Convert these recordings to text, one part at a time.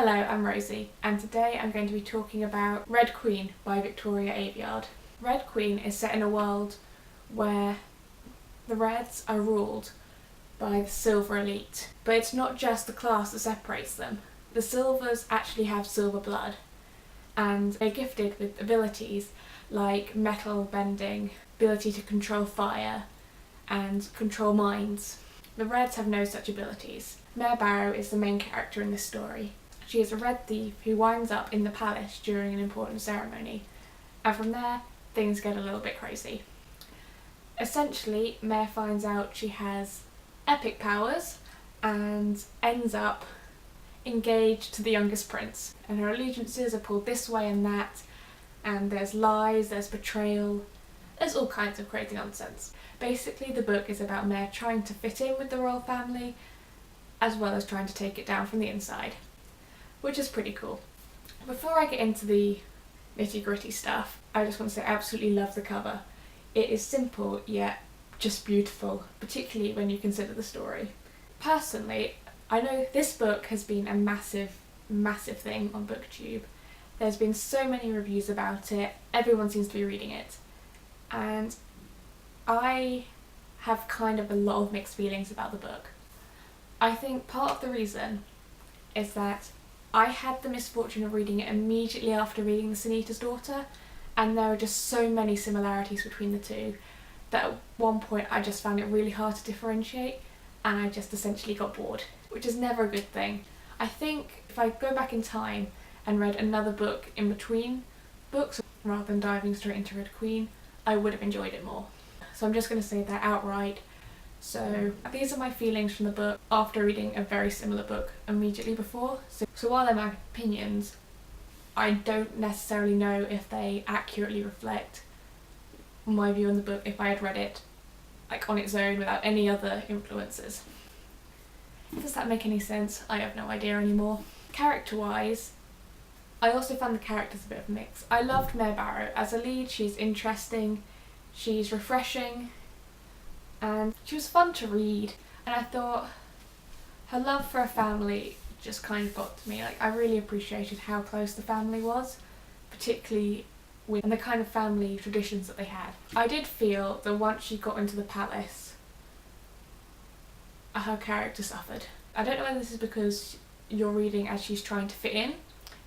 Hello, I'm Rosie, and today I'm going to be talking about Red Queen by Victoria Aveyard. Red Queen is set in a world where the Reds are ruled by the Silver elite, but it's not just the class that separates them. The Silvers actually have silver blood, and they're gifted with abilities like metal bending, ability to control fire, and control minds. The Reds have no such abilities. Mare Barrow is the main character in this story. She is a red thief who winds up in the palace during an important ceremony, and from there things get a little bit crazy. Essentially, Mare finds out she has epic powers and ends up engaged to the youngest prince, and her allegiances are pulled this way and that, and there's lies, there's betrayal, there's all kinds of crazy nonsense. Basically, the book is about Mare trying to fit in with the royal family as well as trying to take it down from the inside, which is pretty cool. Before I get into the nitty-gritty stuff, I just want to say I absolutely love the cover. It is simple yet just beautiful, particularly when you consider the story. Personally, I know this book has been a massive thing on BookTube. There's been so many reviews about it, everyone seems to be reading it, and I have kind of a lot of mixed feelings about the book. I think part of the reason is that I had the misfortune of reading it immediately after reading The Senator's Daughter, and there are just so many similarities between the two that at one point I just found it really hard to differentiate, and I just essentially got bored, which is never a good thing. I think if I go back in time and read another book in between books rather than diving straight into Red Queen, I would have enjoyed it more. So I'm just going to say that outright. So these are my feelings from the book after reading a very similar book immediately before. So while they're my opinions, I don't necessarily know if they accurately reflect my view on the book if I had read it like on its own without any other influences. Does that make any sense? I have no idea anymore. Character-wise, I also found the characters a bit of a mix. I loved Mare Barrow. As a lead, she's interesting, she's refreshing, and she was fun to read, and I thought her love for her family just kind of got to me. Like, I really appreciated how close the family was, particularly with the kind of family traditions that they had. I did feel that once she got into the palace, her character suffered. I don't know whether this is because you're reading as she's trying to fit in,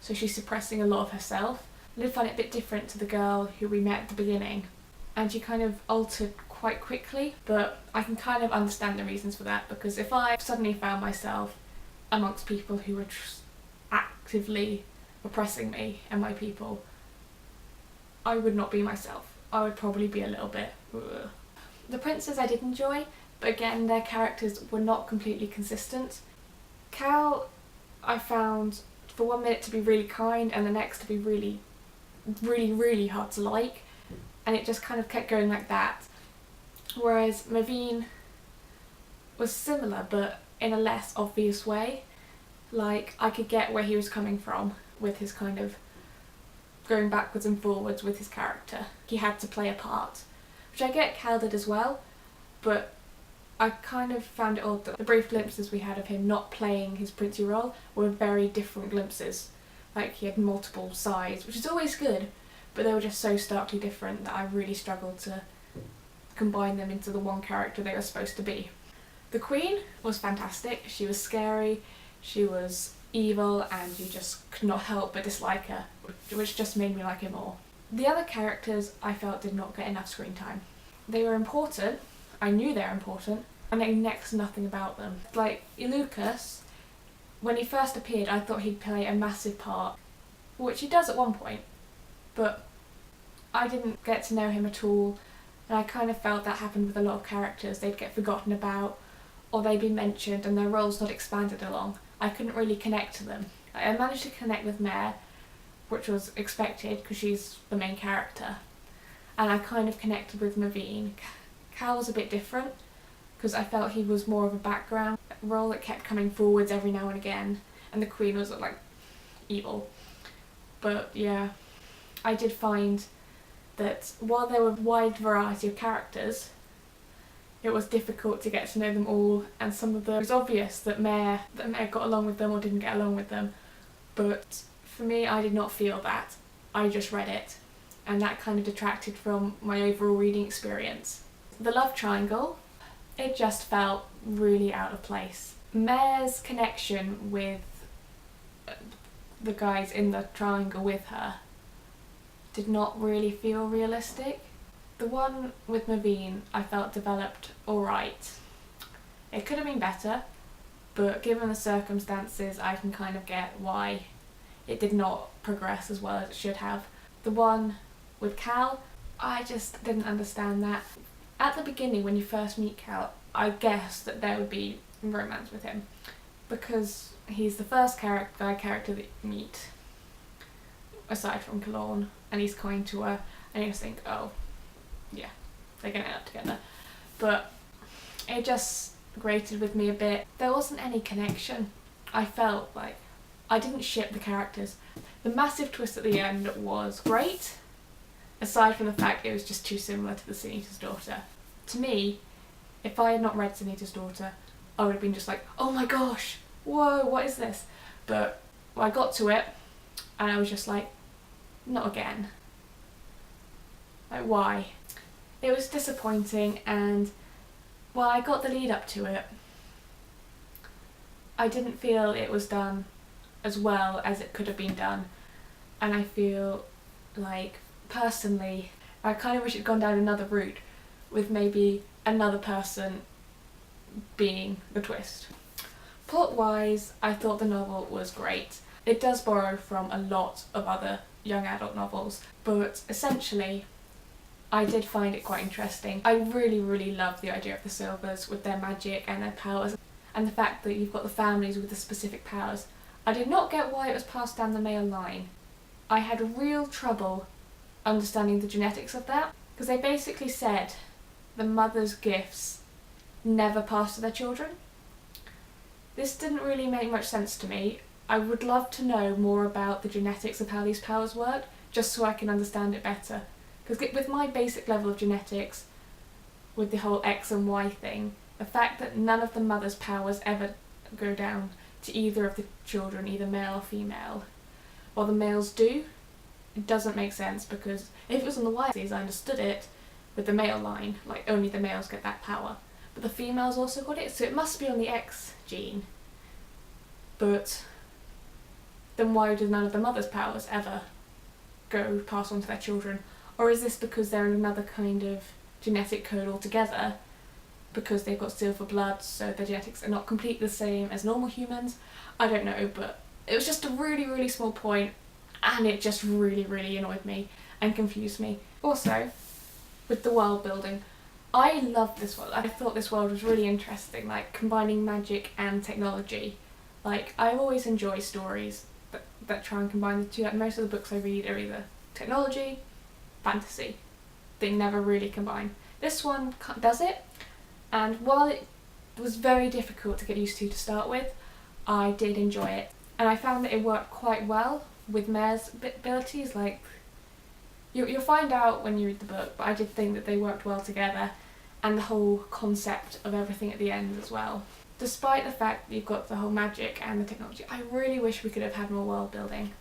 so she's suppressing a lot of herself. I did find it a bit different to the girl who we met at the beginning, and she kind of altered quite quickly, but I can kind of understand the reasons for that, because if I suddenly found myself amongst people who were actively oppressing me and my people, I would not be myself. I would probably be a little bit ugh. The princes I did enjoy, but again their characters were not completely consistent. Cal I found for 1 minute to be really kind and the next to be really hard to like, and it just kind of kept going like that. Whereas Maveen was similar but in a less obvious way. Like, I could get where he was coming from with his kind of going backwards and forwards with his character. He had to play a part, which I get Cal did as well, but I kind of found it odd that the brief glimpses we had of him not playing his princey role were very different glimpses. Like, he had multiple sides, which is always good, but they were just so starkly different that I really struggled to combine them into the one character they were supposed to be. The Queen was fantastic. She was scary, she was evil, and you just could not help but dislike her, which just made me like her more. The other characters I felt did not get enough screen time. They were important, I knew they were important, and I knew next to nothing about them. Like Lucas, when he first appeared I thought he'd play a massive part, which he does at one point, but I didn't get to know him at all, and I kind of felt that happened with a lot of characters. They'd get forgotten about, or they'd be mentioned and their roles not expanded along. I couldn't really connect to them. I managed to connect with Mare, which was expected because she's the main character, and I kind of connected with Maveen. Cal was a bit different because I felt he was more of a background role that kept coming forwards every now and again, and the Queen was like evil. But yeah, I did find that while there were a wide variety of characters, it was difficult to get to know them all, and some of them, it was obvious that Mare got along with them or didn't get along with them, But for me, I did not feel that. I just read it, and that kind of detracted from my overall reading experience. The love triangle, it just felt really out of place. Mare's connection with the guys in the triangle with her did not really feel realistic. The one with Maveen I felt developed alright. It could have been better, but given the circumstances I can kind of get why it did not progress as well as it should have. The one with Cal, I just didn't understand that. At the beginning when you first meet Cal, I guessed that there would be romance with him because he's the first guy character that you meet aside from Kalorn, and he's kind to her, and you just think, oh yeah, they're gonna end up together. But it just grated with me a bit. There wasn't any connection. I felt like I didn't ship the characters. The massive twist at the end was great, aside from the fact it was just too similar to the Sin Eater's Daughter. To me, if I had not read Sin Eater's Daughter, I would have been just like, oh my gosh, whoa, what is this? But I got to it and I was just like, not again. Like, why? It was disappointing, and while I got the lead up to it, I didn't feel it was done as well as it could have been done, and I feel like, personally, I kind of wish it'd gone down another route with maybe another person being the twist. Plot-wise, I thought the novel was great. It does borrow from a lot of other young adult novels, but essentially I did find it quite interesting. I really loved the idea of the Silvers with their magic and their powers, and the fact that you've got the families with the specific powers. I did not get why it was passed down the male line. I had real trouble understanding the genetics of that, because they basically said the mother's gifts never pass to their children. This didn't really make much sense to me. I would love to know more about the genetics of how these powers work, just so I can understand it better. Because with my basic level of genetics, with the whole X and Y thing, the fact that none of the mother's powers ever go down to either of the children, either male or female, while the males do, it doesn't make sense, because if it was on the Y axis, I understood it with the male line, like only the males get that power. But the females also got it, so it must be on the X gene. But then why do none of the mother's powers ever go pass on to their children? Or is this because they're in another kind of genetic code altogether, because they've got silver blood, so their genetics are not completely the same as normal humans? I don't know, but it was just a really small point, and it just really annoyed me and confused me. Also, with the world building, I loved this world. I thought this world was really interesting, like combining magic and technology. Like, I always enjoy stories that try and combine the two. Like, most of the books I read are either technology, fantasy. They never really combine. This one does it, and while it was very difficult to get used to start with, I did enjoy it. And I found that it worked quite well with Mare's abilities. Like, you'll find out when you read the book, but I did think that they worked well together, and the whole concept of everything at the end as well. Despite the fact that you've got the whole magic and the technology, I really wish we could have had more world building.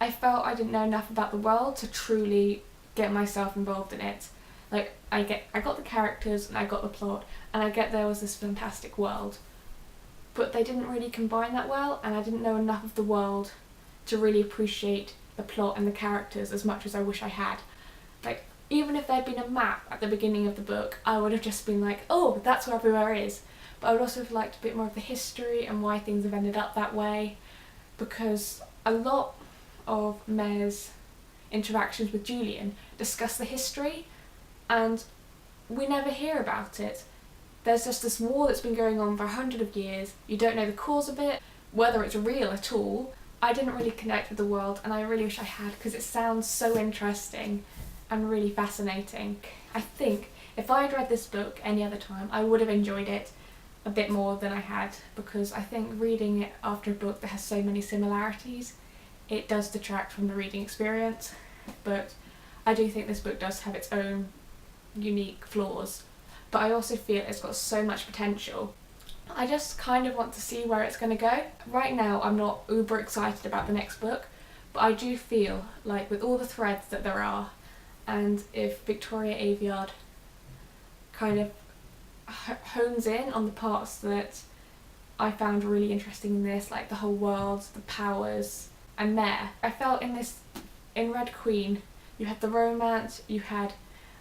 I felt I didn't know enough about the world to truly get myself involved in it. Like, I got the characters and I got the plot, and I get there was this fantastic world, but they didn't really combine that well, and I didn't know enough of the world to really appreciate the plot and the characters as much as I wish I had. Like, even if there'd been a map at the beginning of the book, I would have just been like, oh, that's where everywhere is. But I would also have liked a bit more of the history and why things have ended up that way, because a lot of Mare's interactions with Julian discuss the history, and we never hear about it. There's just this war that's been going on for 100 years. You don't know the cause of it, whether it's real at all. I didn't really connect with the world, and I really wish I had, because it sounds so interesting and really fascinating. I think if I had read this book any other time, I would have enjoyed it a bit more than I had, because I think reading it after a book that has so many similarities, it does detract from the reading experience. But I do think this book does have its own unique flaws, but I also feel it's got so much potential. I just kind of want to see where it's going to go. Right now I'm not uber excited about the next book, but I do feel like with all the threads that there are, and if Victoria Aveyard kind of hones in on the parts that I found really interesting in this, like the whole world, the powers, and Mare. I felt in Red Queen, you had the romance, you had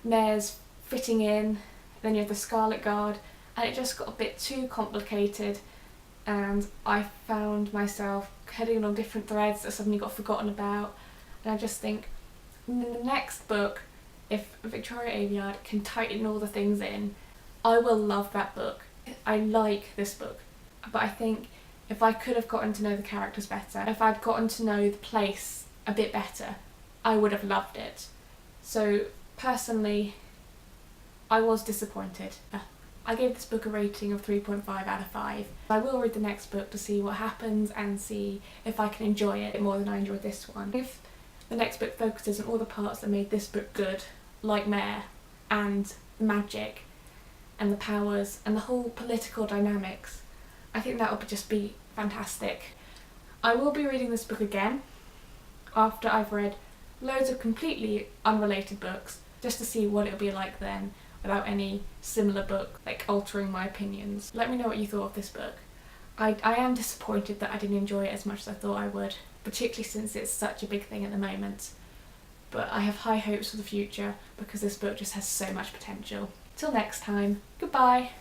Mare's fitting in, then you have the Scarlet Guard, and it just got a bit too complicated, and I found myself heading on different threads that suddenly got forgotten about. And I just think in the next book, if Victoria Aveyard can tighten all the things in, I will love that book. I like this book, but I think if I could have gotten to know the characters better, if I'd gotten to know the place a bit better, I would have loved it. So personally, I was disappointed. I gave this book a rating of 3.5 out of 5. I will read the next book to see what happens and see if I can enjoy it more than I enjoyed this one. If the next book focuses on all the parts that made this book good, like Mare and magic and the powers and the whole political dynamics, I think that would just be fantastic. I will be reading this book again after I've read loads of completely unrelated books, just to see what it'll be like then, without any similar book like altering my opinions. Let me know what you thought of this book. I am disappointed that I didn't enjoy it as much as I thought I would, particularly since it's such a big thing at the moment. But I have high hopes for the future because this book just has so much potential. Till next time, goodbye!